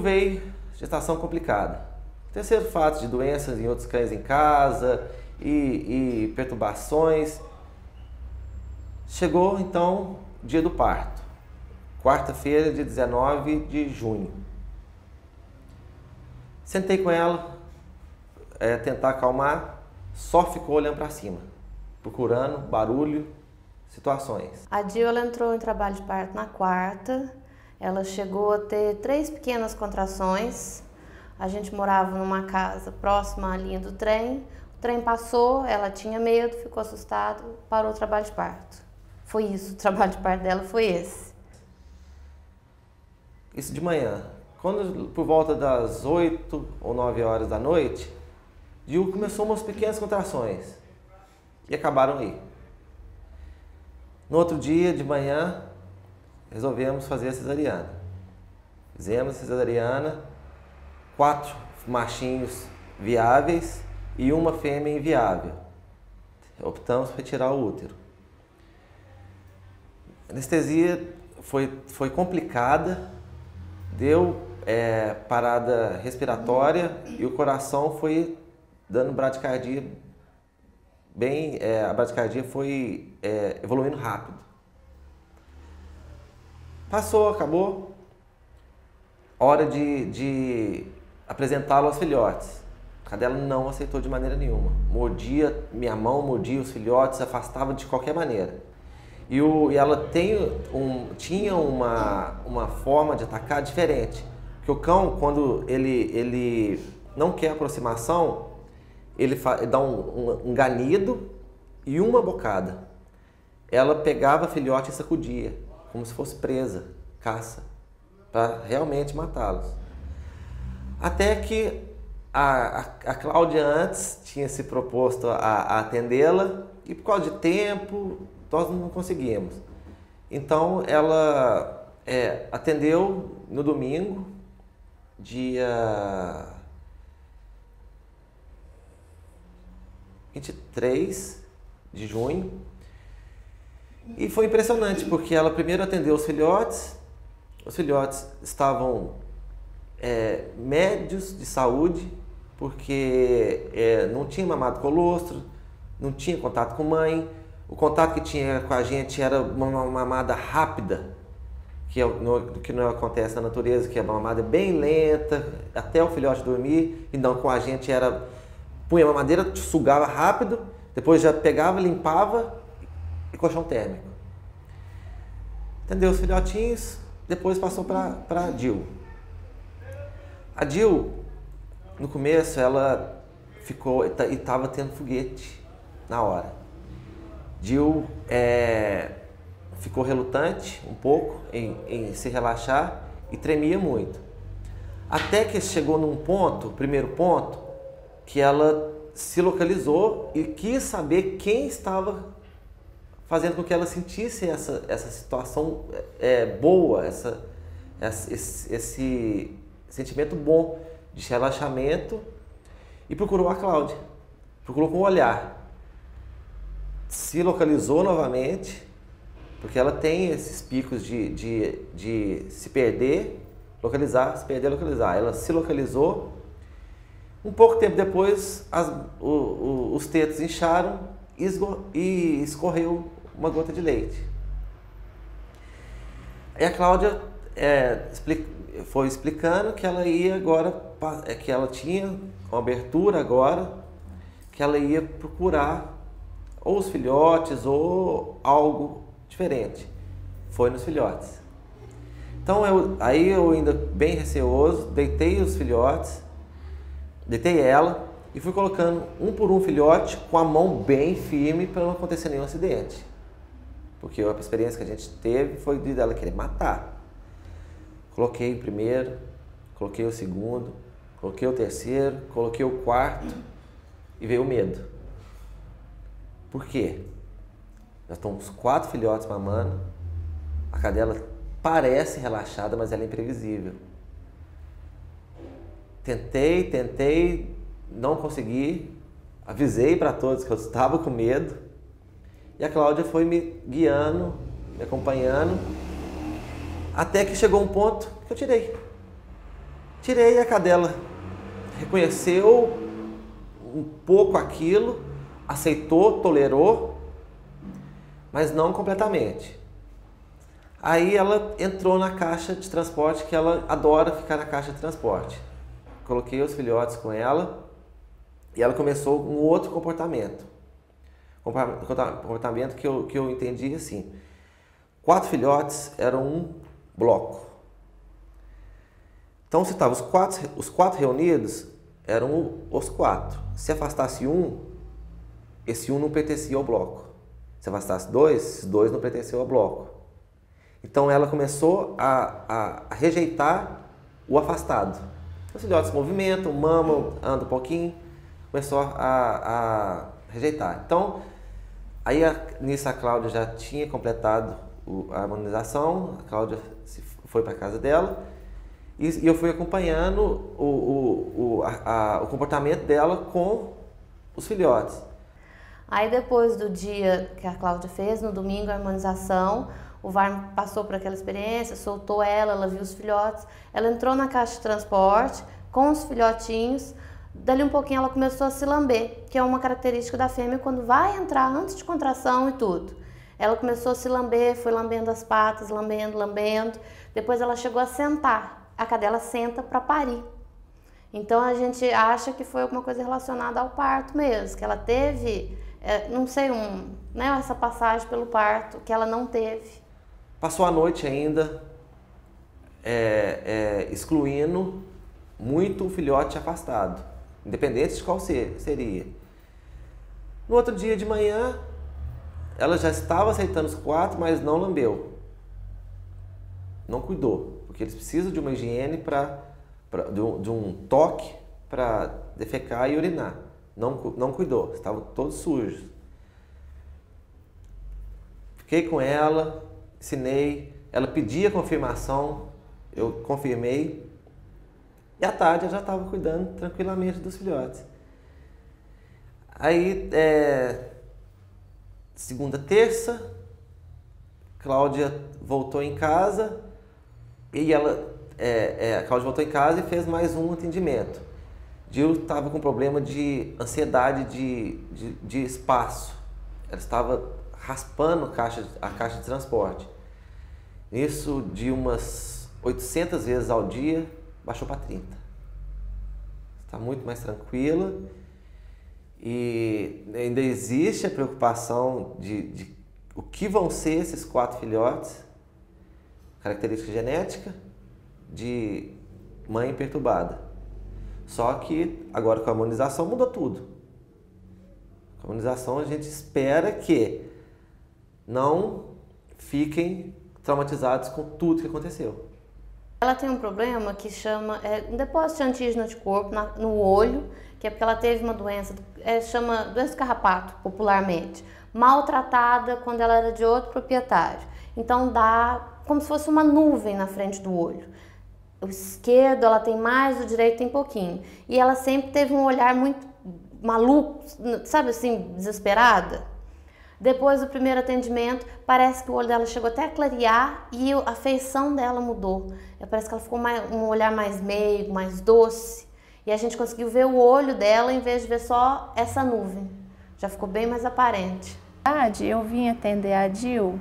Jill veio, gestação complicada. Terceiro fato de doenças em outros cães em casa e perturbações. Chegou então o dia do parto, quarta-feira, dia 19 de junho. Sentei com ela, tentar acalmar, só ficou olhando para cima, procurando barulho, situações. A Jill ela entrou em trabalho de parto na quarta, ela chegou a ter 3 pequenas contrações. A gente morava numa casa próxima à linha do trem, o trem passou, ela tinha medo, ficou assustada, parou o trabalho de parto. Foi isso, o trabalho de parto dela foi esse. Isso de manhã. Quando, por volta das 8 ou 9 horas da noite, Jill começou umas pequenas contrações e acabaram aí. No outro dia, de manhã, resolvemos fazer a cesariana. Fizemos a cesariana, 4 machinhos viáveis e uma fêmea inviável. Optamos por retirar o útero. A anestesia foi complicada, deu parada respiratória e o coração foi dando bradicardia a bradicardia foi evoluindo rápido. Passou, acabou. Hora de apresentá-lo aos filhotes. A cadela não aceitou de maneira nenhuma. Mordia minha mão, mordia os filhotes, afastava de qualquer maneira. E ela tinha uma forma de atacar diferente. Porque o cão, quando ele não quer aproximação, ele dá um ganido e uma bocada. Ela pegava filhote e sacudia, como se fosse presa, caça, para realmente matá-los. Até que a Cláudia antes tinha se proposto a atendê-la e por causa de tempo nós não conseguimos. Então ela atendeu no domingo, dia 23 de junho, e foi impressionante porque ela primeiro atendeu os filhotes estavam médios de saúde, porque não tinha mamado colostro, não tinha contato com mãe, o contato que tinha com a gente era uma mamada rápida, que não acontece na natureza, que é uma mamada bem lenta, até o filhote dormir, então com a gente punha a mamadeira, sugava rápido, depois já pegava, limpava e colchão térmico. Atendeu os filhotinhos, depois passou para a Jill. A Jill, no começo, ela ficou e estava tendo foguete na hora. Jill ficou relutante um pouco em se relaxar e tremia muito. Até que chegou num primeiro ponto, que ela se localizou e quis saber quem estava fazendo com que ela sentisse essa situação boa, esse sentimento bom de relaxamento, e procurou a Cláudia, procurou com o olhar. Se localizou novamente, porque ela tem esses picos de se perder, localizar, se perder, localizar. Ela se localizou. Um pouco tempo depois, os tetos incharam e escorreu uma gota de leite. Aí a Cláudia foi explicando que ela ia agora, que ela tinha uma abertura agora, que ela ia procurar ou os filhotes ou algo diferente. Foi nos filhotes. Então aí eu ainda bem receoso, deitei os filhotes, deitei ela e fui colocando um por um filhote com a mão bem firme para não acontecer nenhum acidente. Porque a experiência que a gente teve foi de dela querer matar. Coloquei o primeiro, coloquei o segundo, coloquei o terceiro, coloquei o quarto e veio o medo. Por quê? Já estão uns 4 filhotes mamando, a cadela parece relaxada, mas ela é imprevisível. Tentei, não consegui, avisei para todos que eu estava com medo e a Cláudia foi me guiando, me acompanhando, até que chegou um ponto que eu tirei. Tirei, a cadela reconheceu um pouco aquilo, aceitou, tolerou, mas não completamente. Aí ela entrou na caixa de transporte, que ela adora ficar na caixa de transporte. Coloquei os filhotes com ela e ela começou um outro comportamento. Comportamento que eu entendi assim. 4 filhotes eram um bloco. Então, se estavam os quatro reunidos, eram os 4. Se afastasse um, esse um não pertencia ao bloco. Se afastasse 2, esses 2 não pertenciam ao bloco. Então, ela começou a rejeitar o afastado. Os filhotes se movimentam, mamam, andam um pouquinho, começou a rejeitar. Então, aí nisso a Cláudia já tinha completado a harmonização, a Cláudia foi para a casa dela e eu fui acompanhando o comportamento dela com os filhotes. Aí depois do dia que a Cláudia fez, no domingo, a harmonização, o VAR passou por aquela experiência, soltou ela viu os filhotes, ela entrou na caixa de transporte com os filhotinhos, dali um pouquinho ela começou a se lamber, que é uma característica da fêmea quando vai entrar antes de contração e tudo. Ela começou a se lamber, foi lambendo as patas, lambendo, depois ela chegou a sentar, a cadela senta para parir. Então a gente acha que foi alguma coisa relacionada ao parto mesmo, que ela teve, não sei, essa passagem pelo parto que ela não teve. Passou a noite ainda excluindo muito o filhote afastado, independente de qual seria. No outro dia de manhã, ela já estava aceitando os 4, mas não lambeu. Não cuidou, porque eles precisam de uma higiene, de um toque para defecar e urinar. Não cuidou, estavam todos sujos. Fiquei com ela, ensinei, ela pedia confirmação, eu confirmei. E à tarde eu já estava cuidando tranquilamente dos filhotes. Aí, segunda, terça, Cláudia voltou em casa e a Cláudia voltou em casa e fez mais um atendimento. Gil estava com problema de ansiedade de espaço. Ela estava raspando a caixa de transporte. Isso de umas 800 vezes ao dia, baixou para 30. Está muito mais tranquila e ainda existe a preocupação de o que vão ser esses 4 filhotes, característica genética de mãe perturbada. Só que agora com a harmonização mudou tudo. Com a harmonização a gente espera que não fiquem traumatizados com tudo que aconteceu. Ela tem um problema que chama um depósito de antígeno de corpo no olho, que é porque ela teve uma doença, chama doença do carrapato, popularmente, maltratada quando ela era de outro proprietário. Então dá como se fosse uma nuvem na frente do olho. O esquerdo ela tem mais, o direito tem pouquinho. E ela sempre teve um olhar muito maluco, sabe assim, desesperada. Depois do primeiro atendimento, parece que o olho dela chegou até a clarear e a feição dela mudou. Parece que ela ficou um olhar mais meigo, mais doce. E a gente conseguiu ver o olho dela em vez de ver só essa nuvem. Já ficou bem mais aparente. Eu vim atender a Gil,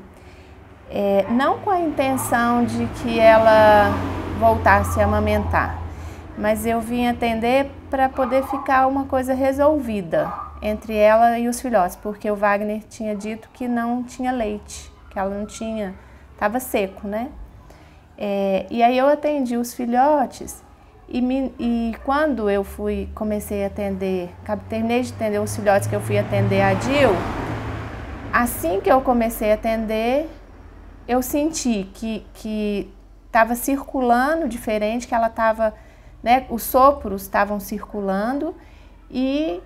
não com a intenção de que ela voltasse a amamentar, mas eu vim atender para poder ficar uma coisa resolvida entre ela e os filhotes, porque o Wagner tinha dito que não tinha leite, que ela não tinha, estava seco, né? E aí eu atendi os filhotes e quando eu comecei a atender, terminei de atender os filhotes que eu fui atender a Gil, assim que eu comecei a atender, eu senti que estava circulando diferente, que ela estava, né, os sopros estavam circulando e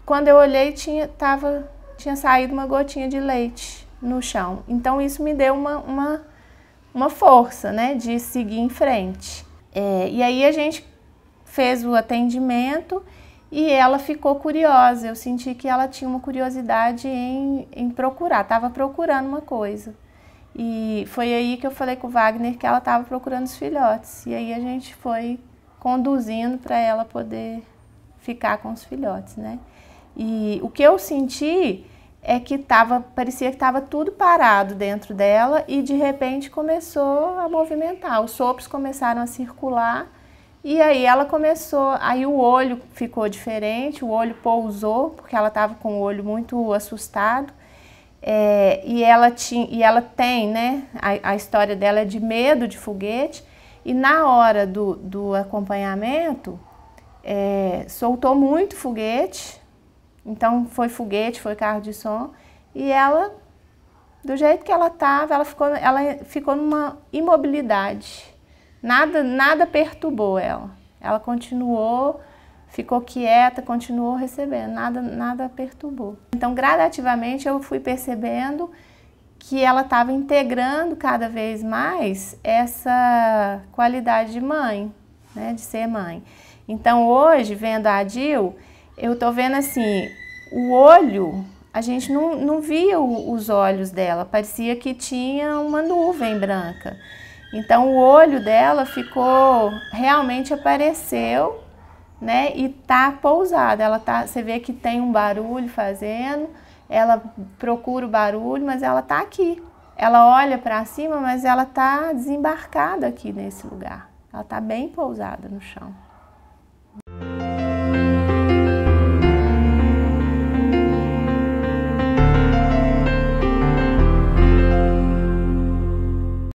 quando eu olhei tinha saído uma gotinha de leite no chão. Então isso me deu uma força, né, de seguir em frente. E aí a gente fez o atendimento e ela ficou curiosa. Eu senti que ela tinha uma curiosidade em procurar, estava procurando uma coisa. E foi aí que eu falei com o Wagner que ela estava procurando os filhotes. E aí a gente foi conduzindo para ela poder ficar com os filhotes, né? E o que eu senti é que parecia que estava tudo parado dentro dela e de repente começou a movimentar, os sopros começaram a circular e aí ela começou, aí o olho ficou diferente, o olho pousou, porque ela estava com o olho muito assustado, e ela tem, né, a história dela é de medo de foguete, e na hora do acompanhamento, soltou muito foguete. Então foi foguete, foi carro de som, e ela, do jeito que ela estava, ela ficou numa imobilidade. Nada perturbou ela. Ela continuou, ficou quieta, continuou recebendo, nada perturbou. Então gradativamente eu fui percebendo que ela estava integrando cada vez mais essa qualidade de mãe, né, de ser mãe. Então hoje, vendo a Adil, eu tô vendo assim, o olho, a gente não via os olhos dela, parecia que tinha uma nuvem branca. Então o olho dela realmente apareceu, né, e tá pousada. Você vê que tem um barulho fazendo, ela procura o barulho, mas ela tá aqui. Ela olha para cima, mas ela tá desembarcada aqui nesse lugar. Ela tá bem pousada no chão.